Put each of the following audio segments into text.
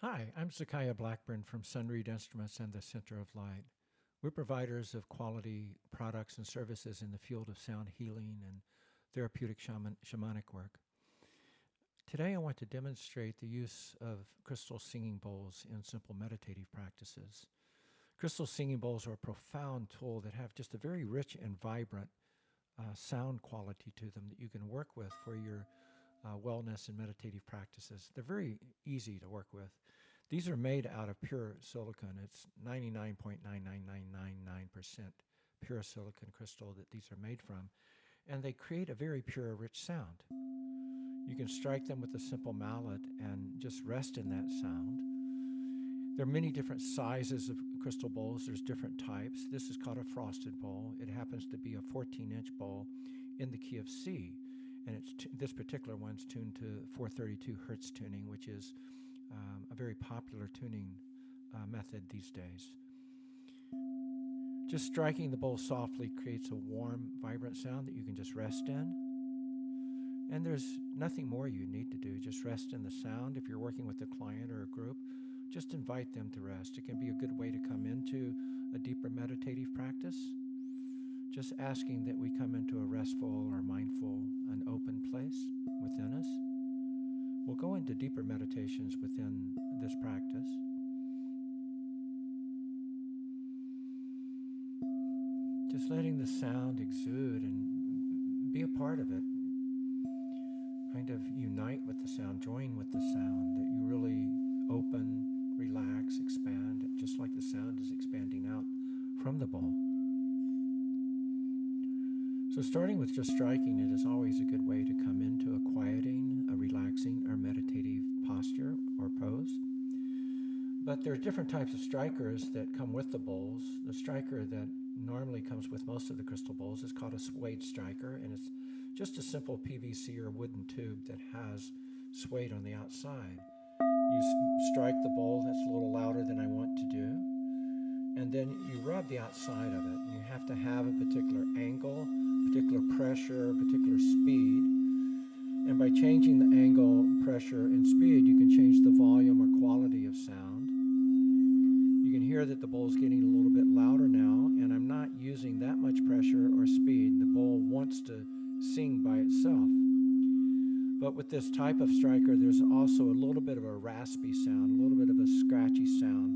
Hi, I'm Zakiah Blackburn from Sunreed Instruments and the Center of Light. We're providers of quality products and services in the field of sound healing and therapeutic shamanic work. Today I want to demonstrate the use of crystal singing bowls in simple meditative practices. Crystal singing bowls are a profound tool that have just a very rich and vibrant sound quality to them that you can work with for your wellness and meditative practices. They're very easy to work with. These are made out of pure silicon. It's 99.99999% pure silicon crystal that these are made from. And they create a very pure, rich sound. You can strike them with a simple mallet and just rest in that sound. There are many different sizes of crystal bowls. There's different types. This is called a frosted bowl. It happens to be a 14-inch bowl in the key of C. And this particular one's tuned to 432 hertz tuning, which is a very popular tuning method these days. Just striking the bowl softly creates a warm, vibrant sound that you can just rest in. And there's nothing more you need to do. Just rest in the sound. If you're working with a client or a group, just invite them to rest. It can be a good way to come into a deeper meditative practice. Just asking that we come into a restful or mindful and open place within us. We'll go into deeper meditations within this practice. Just letting the sound exude and be a part of it. Kind of unite with the sound, join with the sound, that you really open, relax, expand, just like the sound is expanding out from the bowl. So starting with just striking it is always a good way to come into a quieting, a relaxing, or meditative posture or pose. But there are different types of strikers that come with the bowls. The striker that normally comes with most of the crystal bowls is called a suede striker, and it's just a simple PVC or wooden tube that has suede on the outside. You strike the bowl, that's a little louder than I want to do, and then you rub the outside of it. You have to have a particular angle, particular pressure, particular speed. And by changing the angle, pressure, and speed, you can change the volume or quality of sound. You can hear that the bowl's getting a little bit louder now, and I'm not using that much pressure or speed. The bowl wants to sing by itself. But with this type of striker, there's also a little bit of a raspy sound, a little bit of a scratchy sound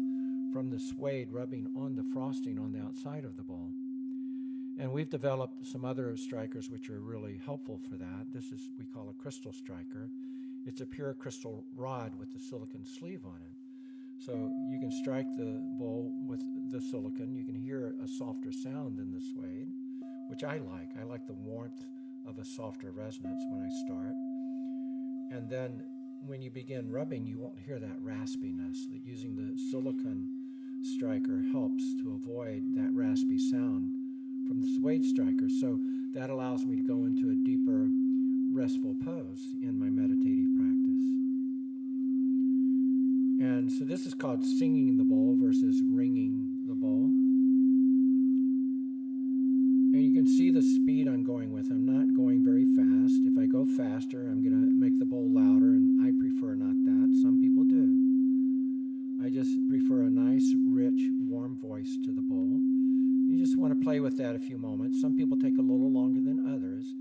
from the suede rubbing on the frosting on the outside of the bowl. And we've developed some other strikers which are really helpful for that. This is, we call a crystal striker. It's a pure crystal rod with a silicon sleeve on it. So you can strike the bowl with the silicon. You can hear a softer sound than the suede, which I like. I like the warmth of a softer resonance when I start. And then when you begin rubbing, you won't hear that raspiness. That using the silicon striker helps to avoid that raspy sound from the suede striker. So that allows me to go into a deeper, restful pose in my meditative practice. And so this is called singing the bowl versus ringing the bowl. And you can see the speed I'm going with. I'm not going very fast. If I go faster, I'm going to make the bowl louder, and I prefer not that. Some people do. I just prefer a nice, rich, warm voice to the bowl. You just want to play with that a few moments. Some people take a little longer than others,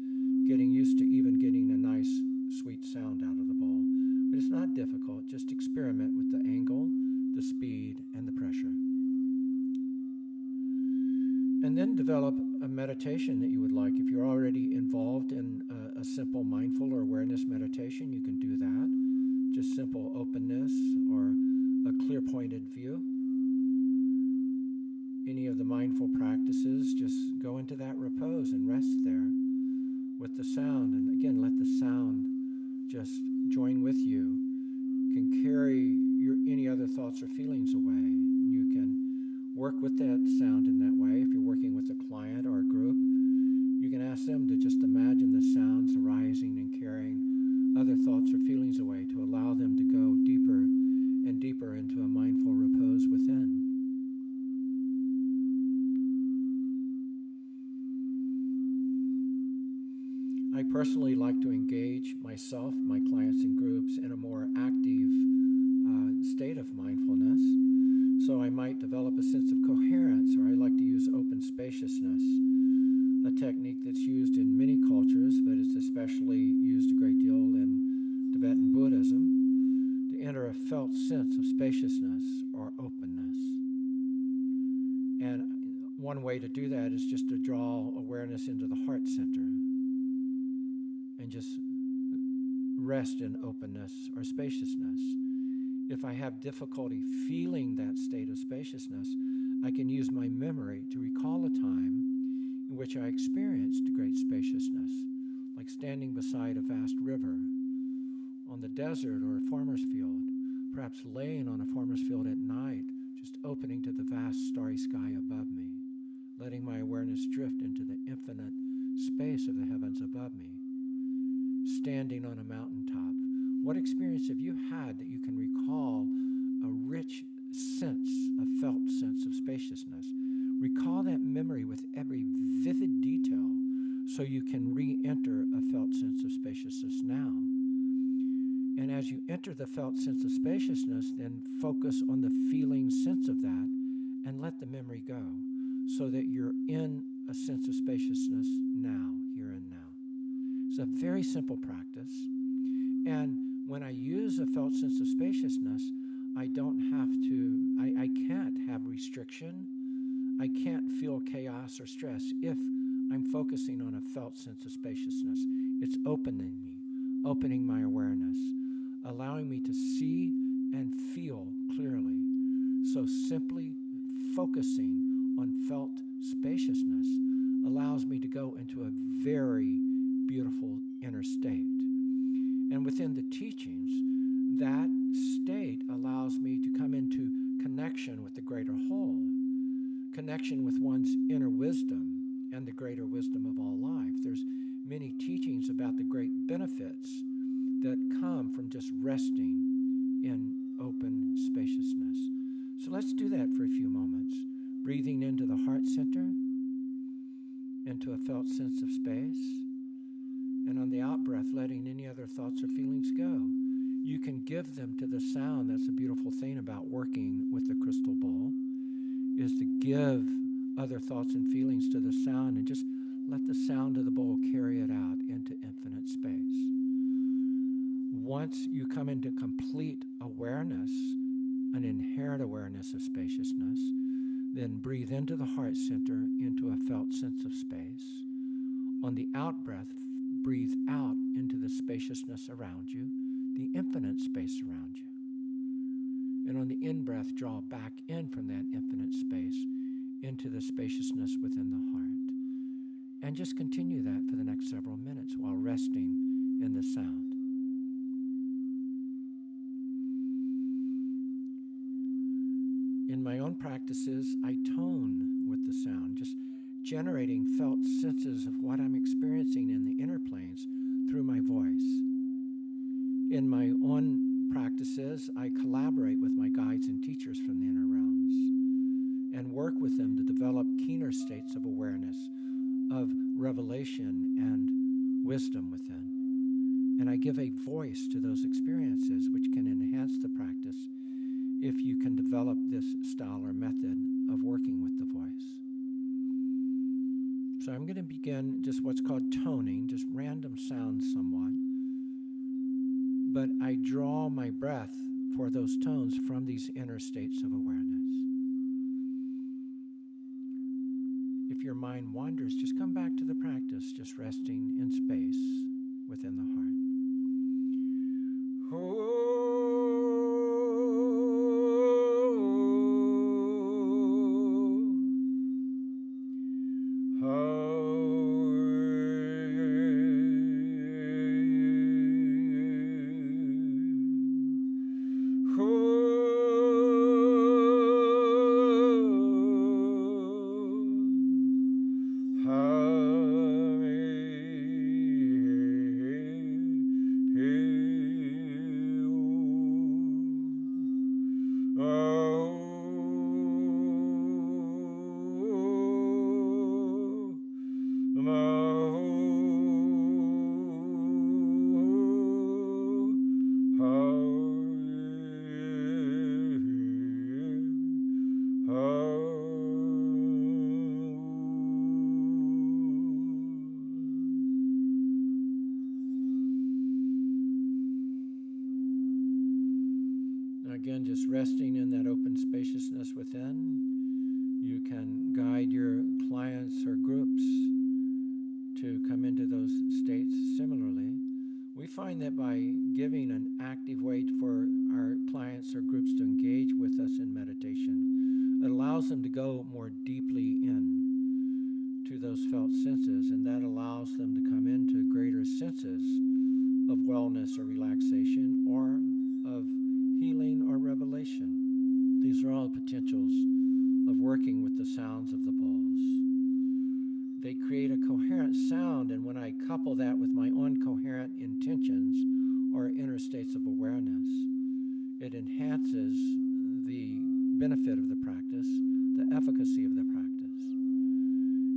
getting used to even getting a nice, sweet sound out of the bowl. But it's not difficult. Just experiment with the angle, the speed, and the pressure. And then develop a meditation that you would like. If you're already involved in a simple mindful or awareness meditation, you can do that. Just simple openness or a clear-pointed view. Any of the mindful practices, just go into that repose and rest there with the sound. And again, let the sound just join with you. Can carry any other thoughts or feelings away. You can work with that sound in that way. If you're working with a client or a group, you can ask them to just imagine the sounds arising and carrying other thoughts or feelings away to allow them to go deeper and deeper into a mindful repose within. I personally like to engage myself, my clients and groups in a more active state of felt sense of spaciousness or openness. And one way to do that is just to draw awareness into the heart center and just rest in openness or spaciousness. If I have difficulty feeling that state of spaciousness, I can use my memory to recall a time in which I experienced great spaciousness, like standing beside a vast river, on the desert or a farmer's field, perhaps laying on a farmer's field at night, just opening to the vast starry sky above me, letting my awareness drift into the infinite space of the heavens above me, standing on a mountaintop. What experience have you had that you can recall a rich sense, a felt sense of spaciousness? Recall that memory with every vivid detail so you can re-enter a felt sense of spaciousness now. And as you enter the felt sense of spaciousness, then focus on the feeling sense of that and let the memory go so that you're in a sense of spaciousness now, here and now. It's a very simple practice. And when I use a felt sense of spaciousness, I can't have restriction. I can't feel chaos or stress if I'm focusing on a felt sense of spaciousness. It's opening my awareness, allowing me to see and feel clearly. So simply focusing on felt spaciousness allows me to go into a very beautiful inner state. And within the teachings, that state allows me to come into connection with the greater whole, connection with one's inner wisdom and the greater wisdom of all life. There's many teachings about the great benefits that come from just resting in open spaciousness. So let's do that for a few moments. Breathing into the heart center, into a felt sense of space, and on the out-breath, letting any other thoughts or feelings go. You can give them to the sound. That's a beautiful thing about working with the crystal bowl, is to give other thoughts and feelings to the sound and just let the sound of the bowl carry it out into infinite space. Once you come into complete awareness, an inherent awareness of spaciousness, then breathe into the heart center, into a felt sense of space. On the out-breath, breathe out into the spaciousness around you, the infinite space around you. And on the in-breath, draw back in from that infinite space into the spaciousness within the heart. And just continue that for the next several minutes while resting in the sound. In my own practices, I tone with the sound, just generating felt senses of what I'm experiencing in the inner planes through my voice. In my own practices, I collaborate with my guides and teachers from the inner realms and work with them to develop keener states of awareness, of revelation and wisdom within. And I give a voice to those experiences, which can enhance the practice if you can develop this style or method of working with the voice. So I'm going to begin just what's called toning, just random sounds somewhat. But I draw my breath for those tones from these inner states of awareness. If your mind wanders, just come back to the practice, just resting in space within the heart. again, just resting in that open spaciousness within, you can guide your clients or groups to come into those states similarly. We find that by giving an active way for our clients or groups to engage with us in meditation, it allows them to go more deeply in to those felt senses, and that allows them to come into greater senses of wellness or relaxation or of healing or revelation. These are all potentials of working with the sounds of the bowls. They create a coherent sound, and when I couple that with my own coherent intentions or inner states of awareness, it enhances the benefit of the practice, the efficacy of the practice.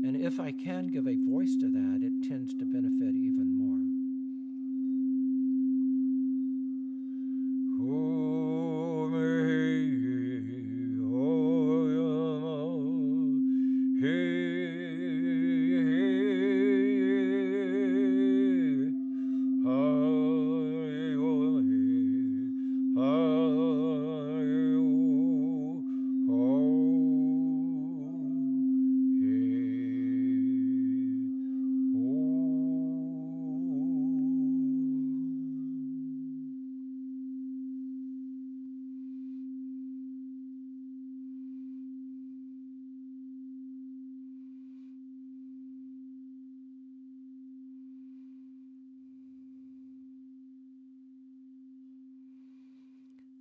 And if I can give a voice to that, it tends to benefit even more.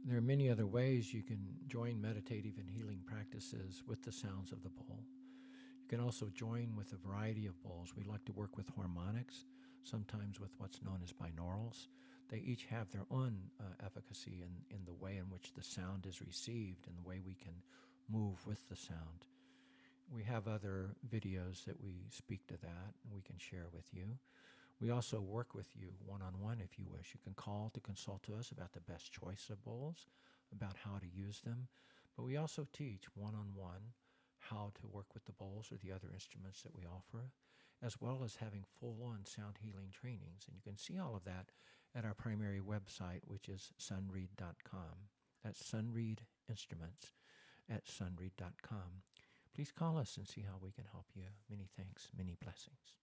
There are many other ways you can join meditative and healing practices with the sounds of the bowl. You can also join with a variety of bowls. We like to work with harmonics, sometimes with what's known as binaurals. They each have their own efficacy in the way in which the sound is received and the way we can move with the sound. We have other videos that we speak to that and we can share with you. We also work with you one-on-one if you wish. You can call to consult to us about the best choice of bowls, about how to use them. But we also teach one-on-one how to work with the bowls or the other instruments that we offer, as well as having full-on sound healing trainings. And you can see all of that at our primary website, which is sunread.com. That's Sunread Instruments at sunread.com. Please call us and see how we can help you. Many thanks, many blessings.